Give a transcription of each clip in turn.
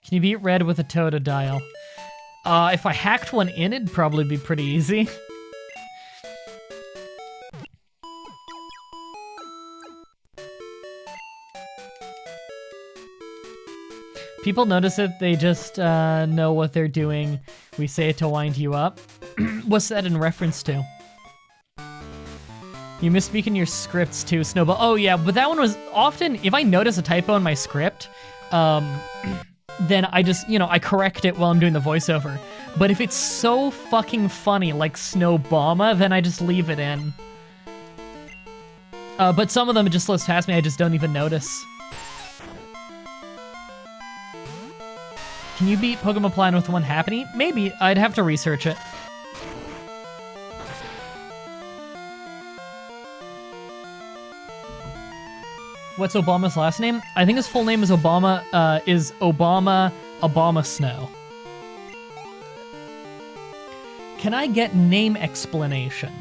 Can you beat red with a Totodile? If I hacked one in, it'd probably be pretty easy. People notice it, they just know what they're doing. We say it to wind you up. What's that in reference to? You misspeak in your scripts too, Snowball. Oh yeah, but that one was often, if I notice a typo in my script, then I just, I correct it while I'm doing the voiceover. But if it's so fucking funny, like Snowbama, then I just leave it in. But some of them it just slips past me, I just don't even notice. Can you beat Pokemon Platinum with one Happiny? Maybe. I'd have to research it. What's Obama's last name? I think his full name is Obama Snow. Can I get name explanation?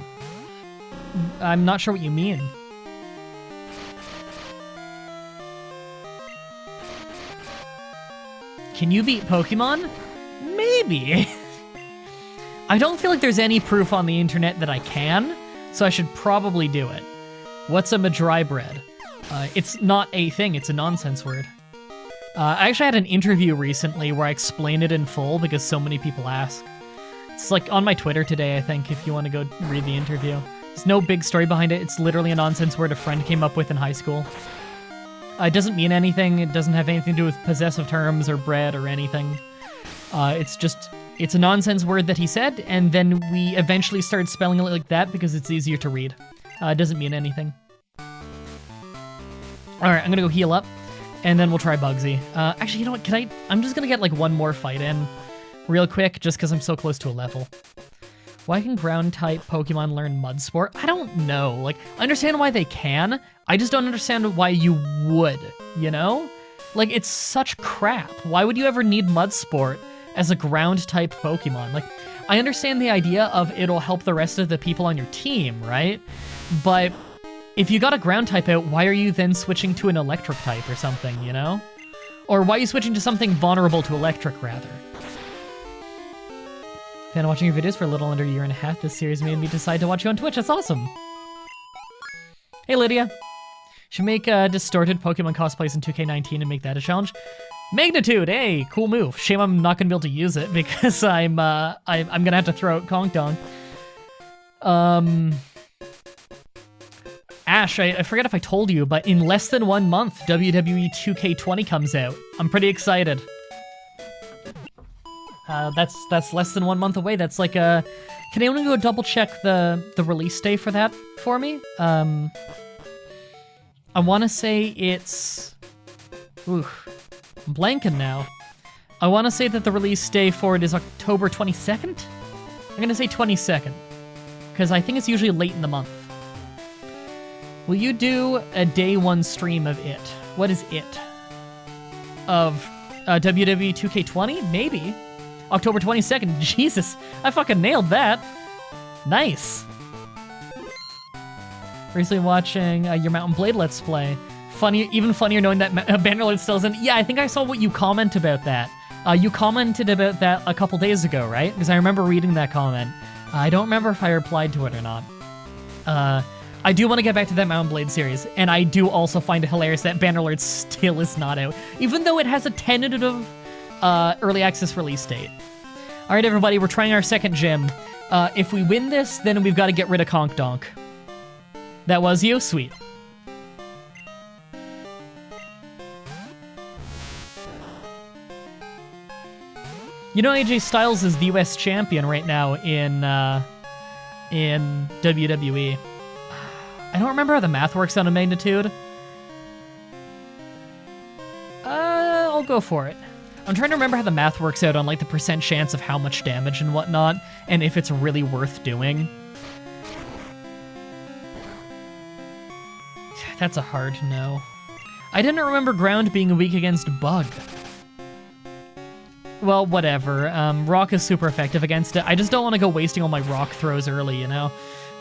I'm not sure what you mean. Can you beat Pokemon? Maybe. I don't feel like there's any proof on the internet that I can, so I should probably do it. What's a Mah-Dry-Bread? It's not a thing, it's a nonsense word. I actually had an interview recently where I explained it in full because so many people ask. It's like on my Twitter today, I think, if you want to go read the interview. There's no big story behind it, it's literally a nonsense word a friend came up with in high school. It doesn't mean anything, it doesn't have anything to do with possessive terms or bread or anything. It's a nonsense word that he said, and then we eventually started spelling it like that because it's easier to read. It doesn't mean anything. Alright, I'm gonna go heal up, and then we'll try Bugsy. Actually, you know what, I'm just gonna get like one more fight in real quick, just because I'm so close to a level. Why can ground-type Pokemon learn Mud Sport? I don't know. Like, I understand why they can, I just don't understand why you would, you know? Like, it's such crap. Why would you ever need Mud Sport as a ground-type Pokemon? Like, I understand the idea of it'll help the rest of the people on your team, right? But if you got a ground type out, why are you then switching to an electric type or something, you know? Or why are you switching to something vulnerable to electric, rather? Fan of watching your videos for a little under a year and a half. This series made me decide to watch you on Twitch. That's awesome. Hey, Lydia. Should make distorted Pokemon cosplays in 2K19 and make that a challenge. Magnitude, hey, cool move. Shame I'm not gonna be able to use it because I'm gonna have to throw out Conk Dong. Ash, I forget if I told you, but in less than 1 month, WWE 2K20 comes out. I'm pretty excited. That's less than 1 month away. That's like can anyone go double check the release day for that for me? I want to say it's... Ooh, I'm blanking now. I want to say that the release day for it is October 22nd? I'm going to say 22nd, because I think it's usually late in the month. Will you do a day one stream of it? What is it? Of WWE 2K20? Maybe. October 22nd. Jesus, I fucking nailed that. Nice. Recently watching your Mountain Blade Let's Play. Funny, even funnier knowing that Bannerlord still isn't. Yeah, I think I saw what you comment about that. You commented about that a couple days ago, right? Because I remember reading that comment. I don't remember if I replied to it or not. I do want to get back to that Mountain Blade series, and I do also find it hilarious that Bannerlord still is not out, even though it has a tentative early access release date. All right, everybody, we're trying our second gym. If we win this, then we've got to get rid of Conk Donk. That was you? Sweet. You know, AJ Styles is the US champion right now in WWE. I don't remember how the math works on a magnitude. I'll go for it. I'm trying to remember how the math works out on like the percent chance of how much damage and whatnot, and if it's really worth doing. That's a hard no. I didn't remember ground being weak against bug. Well, whatever. Rock is super effective against it. I just don't want to go wasting all my rock throws early, you know?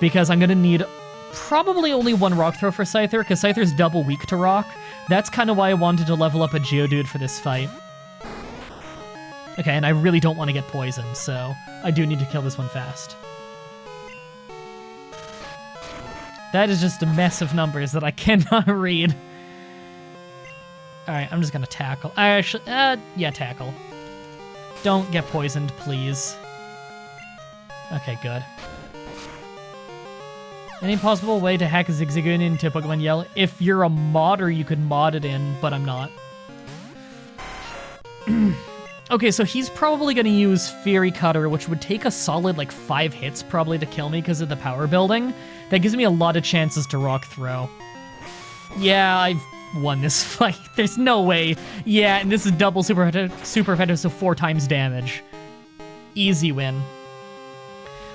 Because I'm going to need probably only one rock throw for Scyther, because Scyther's double weak to rock. That's kind of why I wanted to level up a Geodude for this fight. Okay, and I really don't want to get poisoned, so I do need to kill this one fast. That is just a mess of numbers that I cannot read. Alright, I'm just gonna tackle. Yeah, tackle. Don't get poisoned, please. Okay, good. Any possible way to hack Zigzagoon into Pokemon Yellow? If you're a modder, you could mod it in, but I'm not. Okay, so he's probably going to use Fury Cutter, which would take a solid, like, 5 hits probably to kill me because of the power building. That gives me a lot of chances to Rock Throw. Yeah, I've won this fight. There's no way. Yeah, and this is double super effective, so 4 times damage. Easy win.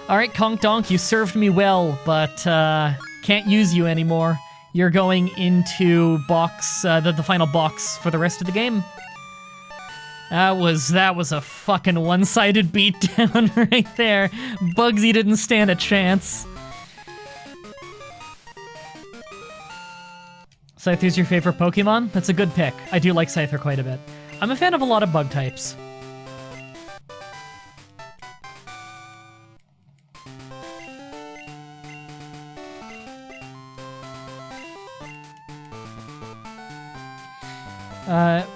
Alright, Conk Donk, you served me well, but can't use you anymore. You're going into box, the final box for the rest of the game. That was a fucking one-sided beatdown right there. Bugsy didn't stand a chance. Scyther's your favorite Pokemon? That's a good pick. I do like Scyther quite a bit. I'm a fan of a lot of bug types.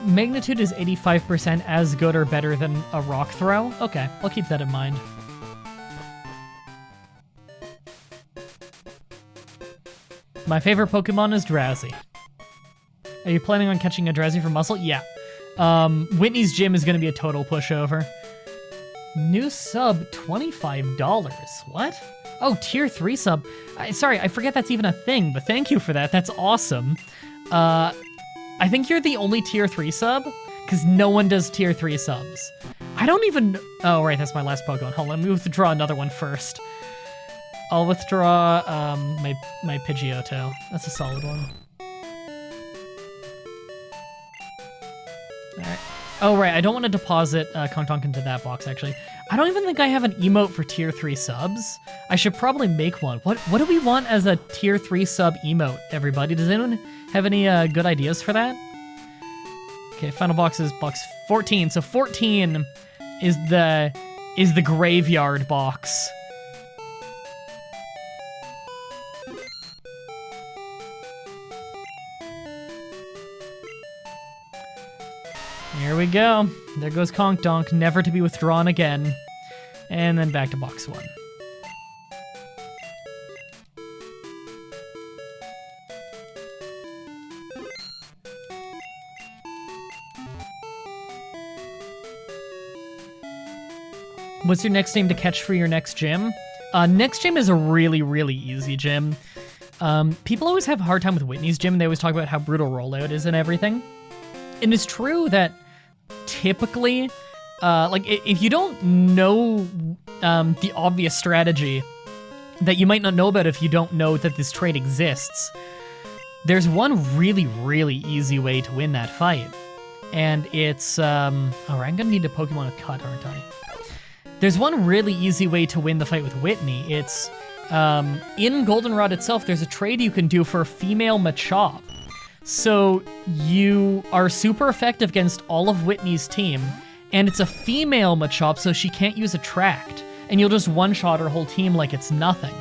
Magnitude is 85% as good or better than a Rock Throw? Okay, I'll keep that in mind. My favorite Pokemon is Drowsy. Are you planning on catching a Drowsy for muscle? Yeah. Whitney's Gym is going to be a total pushover. New sub, $25. What? Oh, tier 3 sub. Sorry, I forget that's even a thing, but thank you for that. That's awesome. I think you're the only tier 3 sub, because no one does tier 3 subs. I don't even... Oh, right, that's my last Pokemon. Hold on, let me withdraw another one first. I'll withdraw my Pidgeotto. That's a solid one. Alright. Oh, right, I don't want to deposit Conk into that box, actually. I don't even think I have an emote for tier 3 subs. I should probably make one. What do we want as a tier 3 sub emote, everybody? Does anyone have any good ideas for that? Okay, final box is box 14. So 14 is the graveyard box. Here we go. There goes Conk Donk, never to be withdrawn again. And then back to box 1. What's your next name to catch for your next gym? Next gym is a really, really easy gym. People always have a hard time with Whitney's Gym. They always talk about how brutal rollout is and everything. And it's true that typically, like, if you don't know the obvious strategy that you might not know about if you don't know that this trait exists, there's one really, really easy way to win that fight. And it's, alright, I'm gonna need a Pokemon with Cut, aren't I? There's one really easy way to win the fight with Whitney. It's, in Goldenrod itself, there's a trade you can do for a female Machop. So you are super effective against all of Whitney's team, and it's a female Machop, so she can't use Attract, and you'll just one-shot her whole team like it's nothing.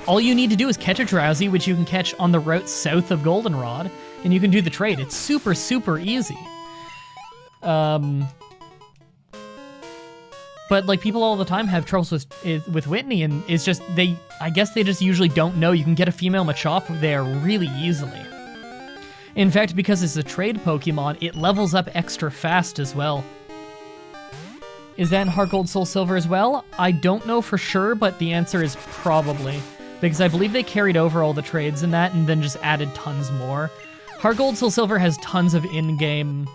All you need to do is catch a Drowsy, which you can catch on the route south of Goldenrod, and you can do the trade. It's super, super easy. But, like, people all the time have troubles with Whitney, and it's just, I guess they just usually don't know you can get a female Machop there really easily. In fact, because it's a trade Pokemon, it levels up extra fast as well. Is that in Heart Gold, Soul Silver as well? I don't know for sure, but the answer is probably. Because I believe they carried over all the trades in that and then just added tons more. Heart Gold, Soul Silver has tons of in-game...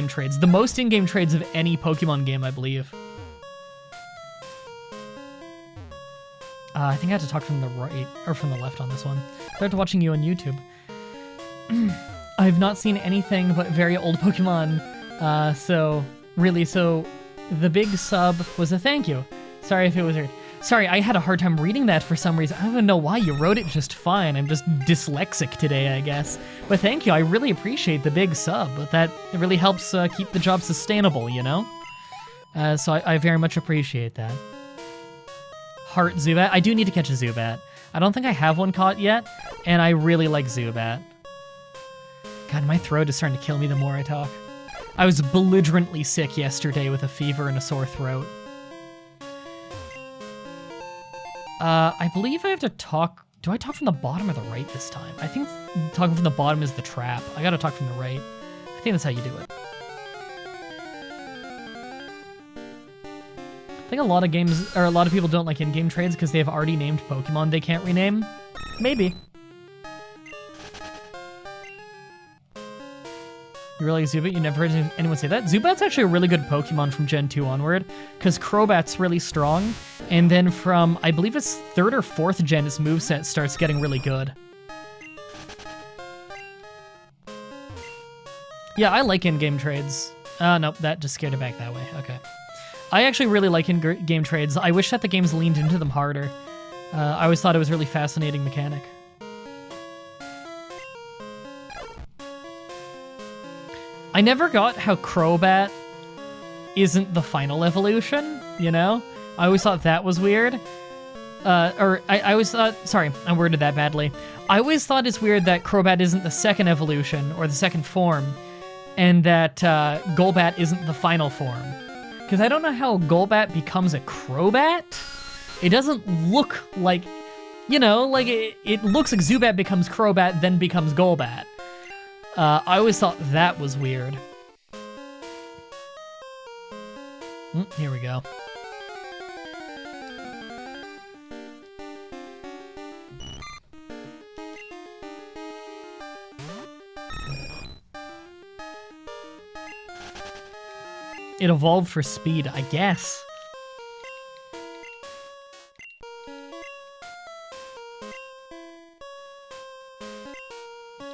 trades. The most in-game trades of any Pokemon game, I believe. I think I had to talk from the right, or from the left on this one. Started watching you on YouTube. I have not seen anything but very old Pokemon, so the big sub was a thank you. Sorry if it was weird. Sorry, I had a hard time reading that for some reason. I don't even know why. You wrote it just fine. I'm just dyslexic today, I guess. But thank you. I really appreciate the big sub. But that it really helps keep the job sustainable, you know? So I very much appreciate that. Heart Zubat. I do need to catch a Zubat. I don't think I have one caught yet, and I really like Zubat. God, my throat is starting to kill me the more I talk. I was belligerently sick yesterday with a fever and a sore throat. I believe I have to talk... Do I talk from the bottom or the right this time? I think talking from the bottom is the trap. I gotta talk from the right. I think that's how you do it. I think a lot of games, or a lot of people don't like in-game trades because they have already named Pokemon they can't rename. Maybe. You really like Zubat? You never heard anyone say that? Zubat's actually a really good Pokemon from Gen 2 onward, because Crobat's really strong, and then from, I believe it's 3rd or 4th gen, its moveset starts getting really good. Yeah, I like in-game trades. Nope, that just scared it back that way. Okay. I actually really like in-game trades. I wish that the games leaned into them harder. I always thought it was a really fascinating mechanic. I never got how Crobat isn't the final evolution, you know? I always thought that was weird. I always thought... Sorry, I worded that badly. I always thought it's weird that Crobat isn't the second evolution, or the second form, and that Golbat isn't the final form. Because I don't know how Golbat becomes a Crobat. It doesn't look like... You know, like it looks like Zubat becomes Crobat, then becomes Golbat. I always thought that was weird. Here we go. It evolved for speed, I guess.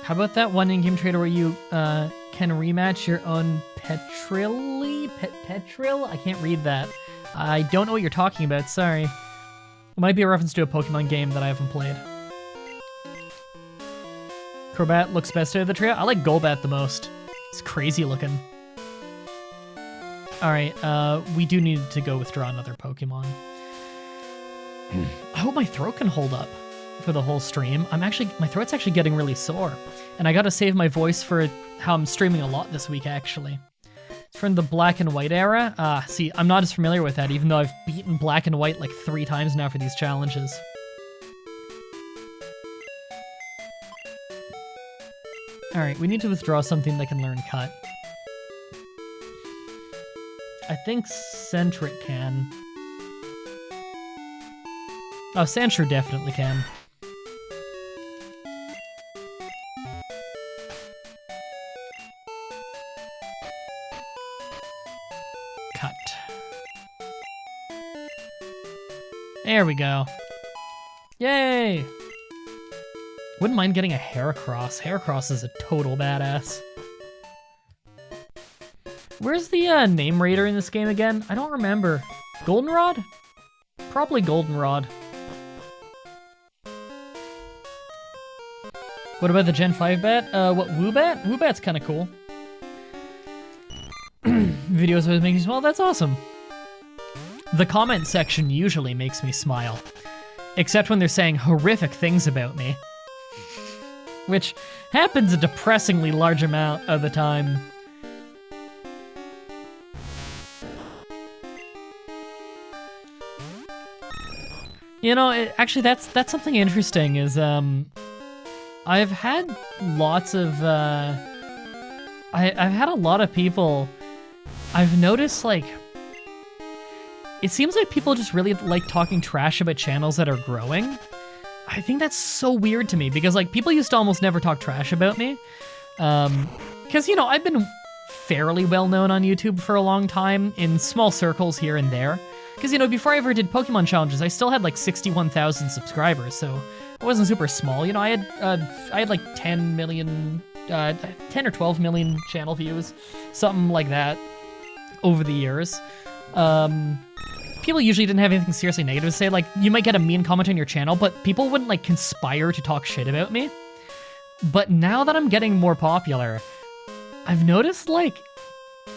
How about that one in-game trader where you can rematch your own Petril? I can't read that. I don't know what you're talking about, sorry. It might be a reference to a Pokemon game that I haven't played. Crobat looks best out of the trio. I like Golbat the most. It's crazy looking. Alright, we do need to go withdraw another Pokemon. I hope my throat can hold up for the whole stream. My throat's actually getting really sore. And I gotta save my voice for how I'm streaming a lot this week, actually. It's from the Black and White era. See, I'm not as familiar with that, even though I've beaten Black and White like 3 times now for these challenges. Alright, we need to withdraw something that can learn Cut. I think Sentret can. Oh, Sandshrew definitely can. Cut. There we go. Yay! Wouldn't mind getting a Heracross. Heracross is a total badass. Where's the name raider in this game again? I don't remember. Goldenrod? Probably Goldenrod. What about the Gen 5 bat? What, Woobat? Woobat's kind of cool. Videos always make me smile. That's awesome. The comment section usually makes me smile. Except when they're saying horrific things about me. Which happens a depressingly large amount of the time. You know, actually that's something interesting is, I've had lots of, I've had a lot of people, I've noticed, like, it seems like people just really like talking trash about channels that are growing. I think that's so weird to me, because, like, people used to almost never talk trash about me. Because, you know, I've been fairly well-known on YouTube for a long time, in small circles here and there. Because, you know, before I ever did Pokemon challenges, I still had, like, 61,000 subscribers, so I wasn't super small. You know, I had like 10 or 12 million channel views, something like that, over the years. people usually didn't have anything seriously negative to say. Like, you might get a mean comment on your channel, but people wouldn't, like, conspire to talk shit about me. But now that I'm getting more popular, I've noticed, like,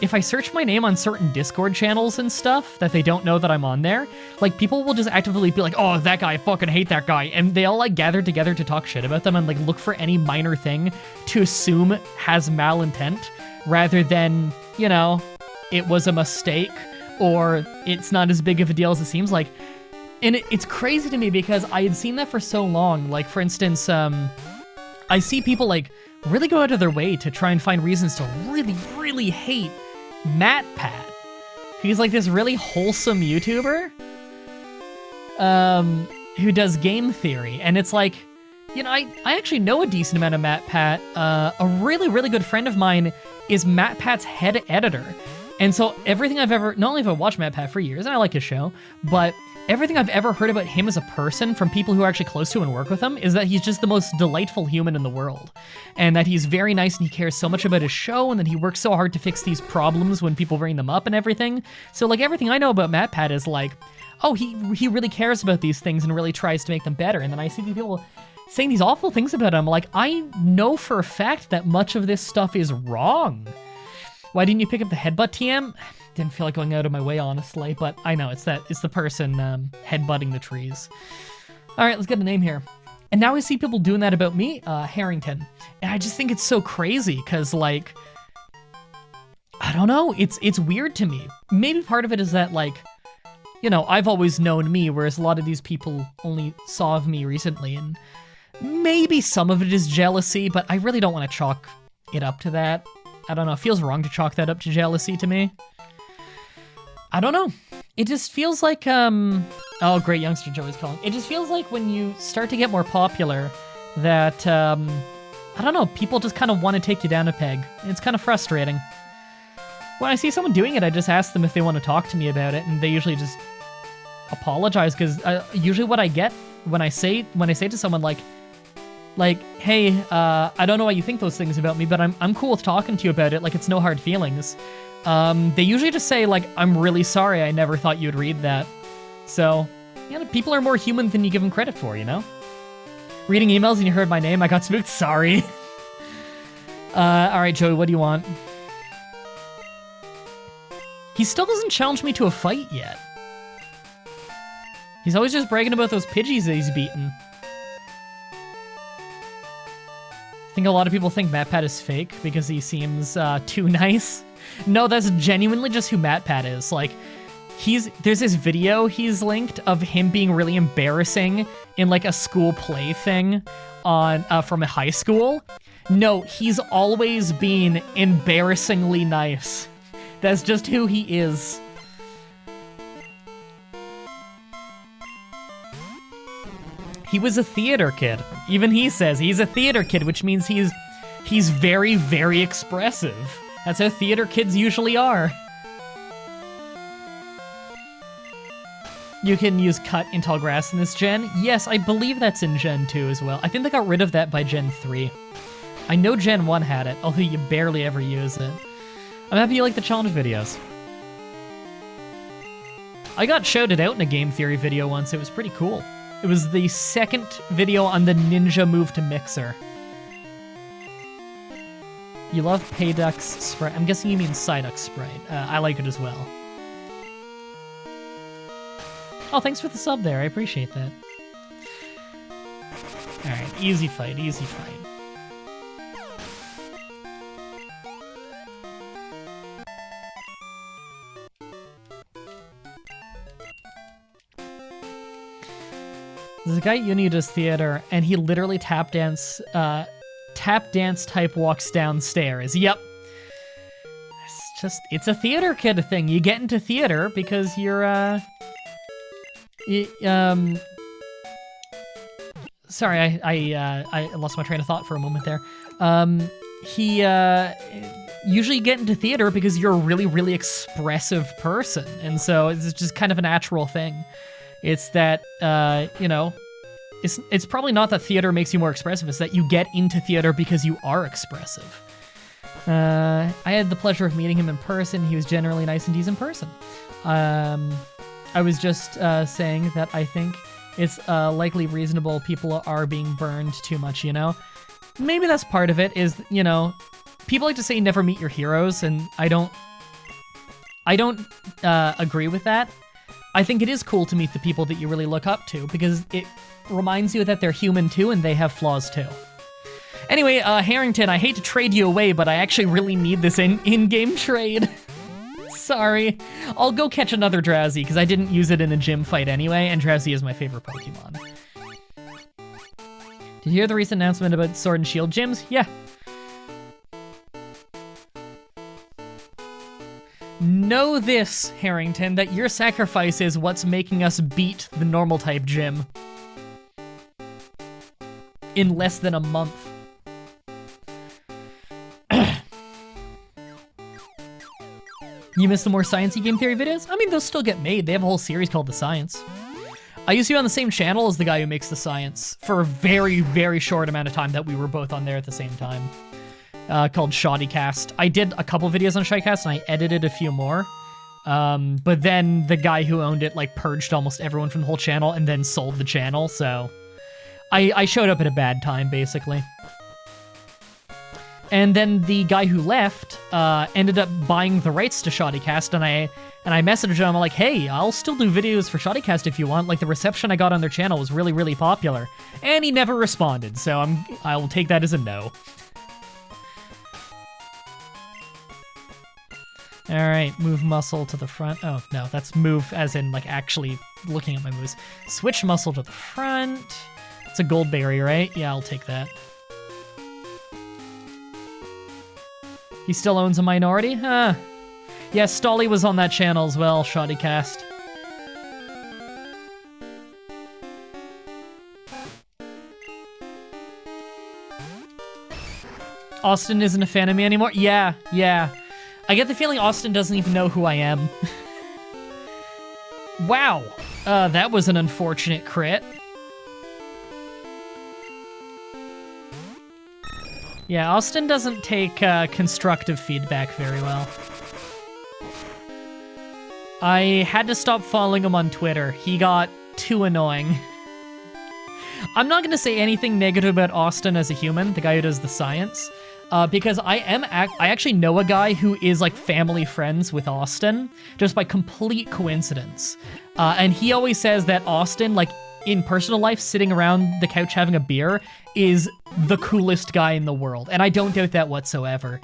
if I search my name on certain Discord channels and stuff that they don't know that I'm on there, like, people will just actively be like, oh, that guy, I fucking hate that guy. And they all, like, gather together to talk shit about them and, like, look for any minor thing to assume has malintent rather than, you know, it was a mistake or it's not as big of a deal as it seems like. And it's crazy to me because I had seen that for so long. Like, for instance, I see people, like, really go out of their way to try and find reasons to really, really hate MatPat. He's like this really wholesome YouTuber who does game theory. And it's like, you know, I actually know a decent amount of MatPat. A really, really good friend of mine is MatPat's head editor. And so everything I've ever, not only have I watched MatPat for years, and I like his show, but everything I've ever heard about him as a person from people who are actually close to him and work with him is that he's just the most delightful human in the world. And that he's very nice and he cares so much about his show and that he works so hard to fix these problems when people bring them up and everything. So, like, everything I know about MatPat is like, oh, he really cares about these things and really tries to make them better. And then I see these people saying these awful things about him. Like, I know for a fact that much of this stuff is wrong. Why didn't you pick up the headbutt TM? Didn't feel like going out of my way, honestly, but I know it's the person headbutting the trees. All right, let's get a name here. And now I see people doing that about me, Harrington. And I just think it's so crazy because, like, I don't know, it's weird to me. Maybe part of it is that, like, you know, I've always known me, whereas a lot of these people only saw of me recently, and maybe some of it is jealousy, but I really don't want to chalk it up to that. I don't know, it feels wrong to chalk that up to jealousy to me. I don't know. It just feels like, oh, great youngster Joey's calling. It just feels like when you start to get more popular that, I don't know, people just kind of want to take you down a peg. It's kind of frustrating. When I see someone doing it, I just ask them if they want to talk to me about it, and they usually just apologize, because usually what I get when I say to someone like, hey, I don't know why you think those things about me, but I'm cool with talking to you about it, like it's no hard feelings. They usually just say, like, I'm really sorry, I never thought you'd read that. So, you know, people are more human than you give them credit for, you know? Reading emails and you heard my name, I got spooked, sorry. Alright, Joey, what do you want? He still doesn't challenge me to a fight yet. He's always just bragging about those Pidgeys that he's beaten. I think a lot of people think MatPat is fake because he seems too nice. No, that's genuinely just who MatPat is. Like, there's this video he's linked of him being really embarrassing in, like, a school play thing on from a high school. No, he's always been embarrassingly nice. That's just who he is. He was a theater kid. Even he says he's a theater kid, which means he's very, very expressive. That's how theater kids usually are. You can use cut in tall grass in this gen. Yes, I believe that's in Gen 2 as well. I think they got rid of that by Gen 3. I know Gen 1 had it, although you barely ever use it. I'm happy you like the challenge videos. I got shouted out in a game theory video once. It was pretty cool. It was the second video on the ninja move to Mixer. You love Payduck's Sprite. I'm guessing you mean Psyduck's Sprite. I like it as well. Oh, thanks for the sub there. I appreciate that. Alright, easy fight, easy fight. There's a guy at uni who does theater, and he literally tap dance type walks downstairs. Yep. It's a theater kid thing. You get into theater because you're, sorry, I lost my train of thought for a moment there. Usually get into theater because you're a really, really expressive person, and so it's just kind of a natural thing. It's that, you know, it's probably not that theater makes you more expressive, it's that you get into theater because you are expressive. I had the pleasure of meeting him in person. He was generally nice and decent person. I was just saying that I think it's likely reasonable people are being burned too much, you know? Maybe that's part of it is, you know, people like to say never meet your heroes, and I don't agree with that. I think it is cool to meet the people that you really look up to because it reminds you that they're human too and they have flaws too. Anyway, Harrington, I hate to trade you away, but I actually really need this in-game trade. Sorry. I'll go catch another Drowsy because I didn't use it in a gym fight anyway, and Drowsy is my favorite Pokemon. Did you hear the recent announcement about Sword and Shield gyms? Yeah. Know this, Harrington, that your sacrifice is what's making us beat the normal type gym. In less than a month. You missed the more sciencey game theory videos? I mean, those still get made. They have a whole series called The Science. I used to be on the same channel as the guy who makes The Science for a very, very short amount of time that we were both on there at the same time. Called Shoddycast. I did a couple videos on Shoddycast and I edited a few more. But then the guy who owned it like purged almost everyone from the whole channel and then sold the channel, so I showed up at a bad time, basically. And then the guy who left ended up buying the rights to Shoddycast, and I messaged him. I'm like, hey, I'll still do videos for Shoddycast if you want. Like, the reception I got on their channel was really, really popular. And he never responded, so I will take that as a no. All right, move muscle to the front. Oh, no, that's move as in, like, actually looking at my moves. Switch muscle to the front. It's a gold berry, right? Yeah, I'll take that. He still owns a minority? Huh. Yeah, Stolly was on that channel as well, Shoddycast. Austin isn't a fan of me anymore? Yeah. I get the feeling Austin doesn't even know who I am. Wow. That was an unfortunate crit. Yeah, Austin doesn't take constructive feedback very well. I had to stop following him on Twitter. He got too annoying. I'm not gonna say anything negative about Austin as a human, the guy who does the science, because I actually know a guy who is like family friends with Austin, just by complete coincidence. And he always says that Austin, like, in personal life, sitting around the couch having a beer, is the coolest guy in the world. And I don't doubt that whatsoever.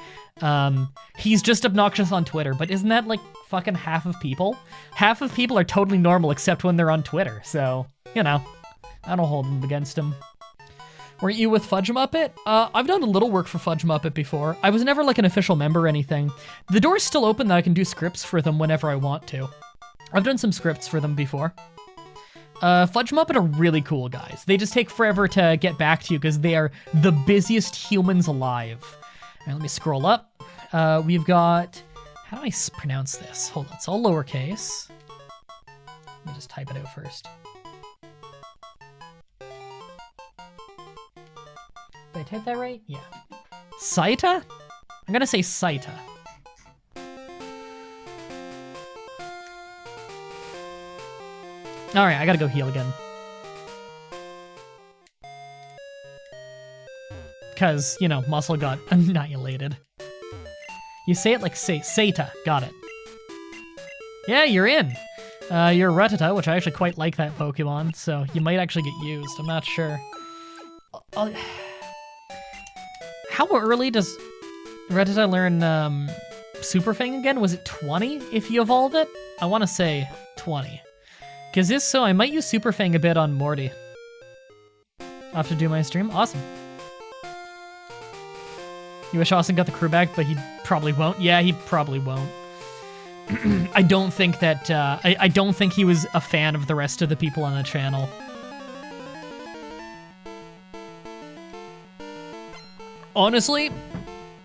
He's just obnoxious on Twitter, but isn't that like fucking half of people? Half of people are totally normal except when they're on Twitter, so, you know, I don't hold them against him. Weren't you with Fudge Muppet? I've done a little work for Fudge Muppet before. I was never like an official member or anything. The door's still open that I can do scripts for them whenever I want to. I've done some scripts for them before. Fudge Muppet are really cool guys. They just take forever to get back to you because they are the busiest humans alive. All right, let me scroll up. We've got, how do I pronounce this? Hold on, it's all lowercase. Let me just type it out first. Did I type that right? Yeah. Saita? I'm gonna say Saita. All right, I gotta go heal again. Because, you know, muscle got annihilated. You say it like Saita. Got it. Yeah, you're in. You're Rattata, which I actually quite like that Pokemon, so you might actually get used. I'm not sure. How early does Rattata learn Super Fang again? Was it 20 if you evolve it? I want to say 20. Because if so, I might use Super Fang a bit on Morty. I'll have to do my stream. Awesome. You wish Austin got the crew back, but he probably won't. Yeah, he probably won't. I don't think that, I don't think he was a fan of the rest of the people on the channel. Honestly,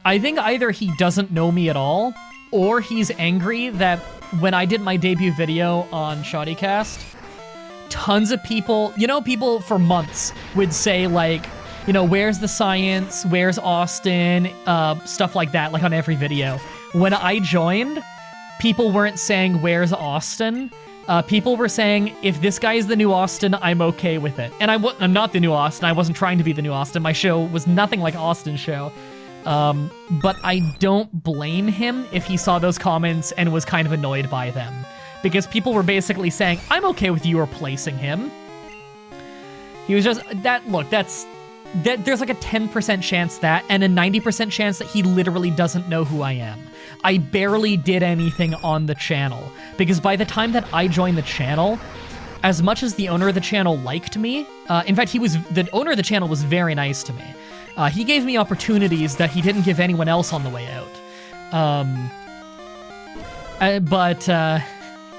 I think either he doesn't know me at all, or he's angry that when I did my debut video on Shoddycast, tons of people, you know, people for months would say, like, you know, where's the science, where's Austin, stuff like that, like on every video. When I joined, people weren't saying where's Austin, People were saying, if this guy is the new Austin, I'm okay with it. And I'm not the new Austin. I wasn't trying to be the new Austin. My show was nothing like Austin's show. But I don't blame him if he saw those comments and was kind of annoyed by them. Because people were basically saying, I'm okay with you replacing him. He was just, there's like a 10% chance that, and a 90% chance that he literally doesn't know who I am. I barely did anything on the channel, because by the time that I joined the channel, as much as the owner of the channel liked me, in fact, the owner of the channel was very nice to me. He gave me opportunities that he didn't give anyone else on the way out.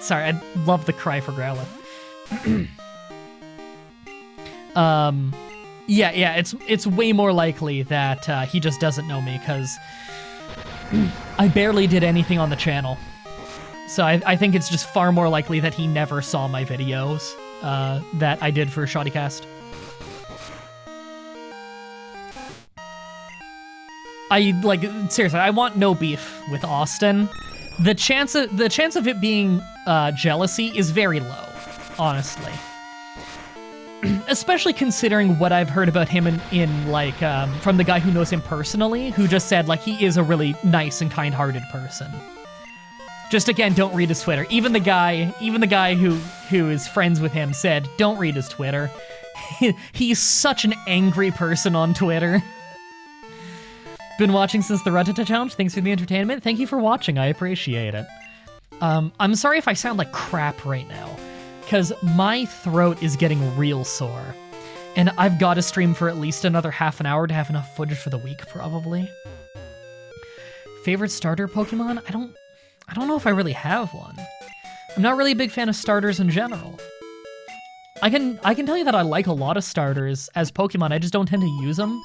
Sorry, I love the cry for Growlithe. Yeah, it's way more likely that he just doesn't know me, because I barely did anything on the channel. So I think it's just far more likely that he never saw my videos that I did for Shoddycast. Seriously, I want no beef with Austin. The chance of it being jealousy is very low, honestly. Especially considering what I've heard about him from the guy who knows him personally, who just said, like, he is a really nice and kind-hearted person. Just, again, don't read his Twitter. Even the guy who is friends with him said, don't read his Twitter. He's such an angry person on Twitter. Been watching since the Rattata Challenge. Thanks for the entertainment. Thank you for watching. I appreciate it. I'm sorry if I sound like crap right now, because my throat is getting real sore. And I've got to stream for at least another half an hour to have enough footage for the week, probably. Favorite starter Pokemon? I don't know if I really have one. I'm not really a big fan of starters in general. I can tell you that I like a lot of starters as Pokemon, I just don't tend to use them.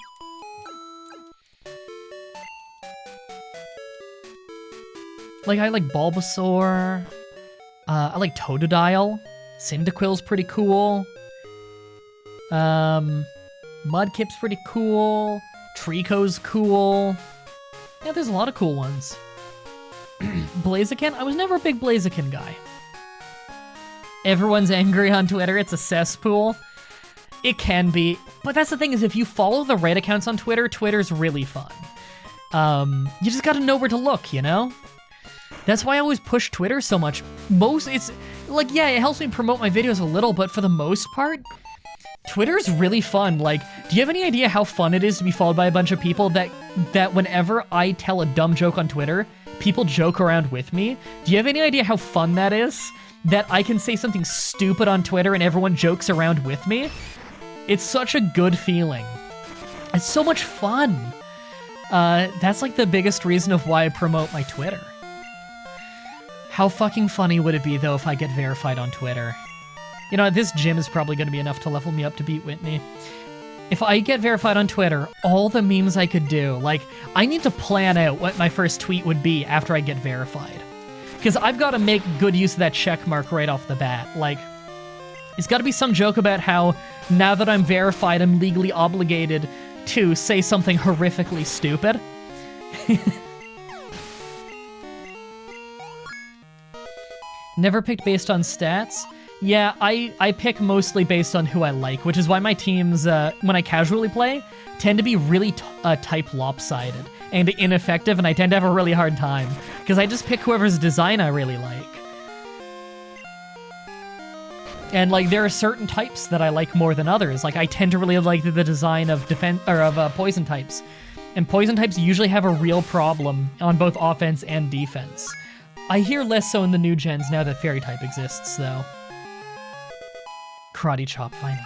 Like, I like Bulbasaur. I like Totodile. Cyndaquil's pretty cool. Mudkip's pretty cool. Trico's cool. Yeah, there's a lot of cool ones. Blaziken? I was never a big Blaziken guy. Everyone's angry on Twitter. It's a cesspool. It can be. But that's the thing, is if you follow the right accounts on Twitter, Twitter's really fun. You just gotta know where to look, you know? That's why I always push Twitter so much. It's like, yeah, it helps me promote my videos a little, but for the most part, Twitter's really fun. Like, do you have any idea how fun it is to be followed by a bunch of people that whenever I tell a dumb joke on Twitter, people joke around with me? Do you have any idea how fun that is? That I can say something stupid on Twitter and everyone jokes around with me? It's such a good feeling. It's so much fun. That's like the biggest reason of why I promote my Twitter. How fucking funny would it be, though, if I get verified on Twitter? You know, this gym is probably going to be enough to level me up to beat Whitney. If I get verified on Twitter, all the memes I could do, like, I need to plan out what my first tweet would be after I get verified. Because I've got to make good use of that check mark right off the bat. Like, it's got to be some joke about how, now that I'm verified, I'm legally obligated to say something horrifically stupid. Never picked based on stats? Yeah, I pick mostly based on who I like, which is why my teams, when I casually play, tend to be really type lopsided and ineffective, and I tend to have a really hard time, because I just pick whoever's design I really like. And, like, there are certain types that I like more than others. Like, I tend to really like the design of poison types. And poison types usually have a real problem on both offense and defense. I hear less so in the new gens now that Fairy type exists, though. Karate Chop, finally.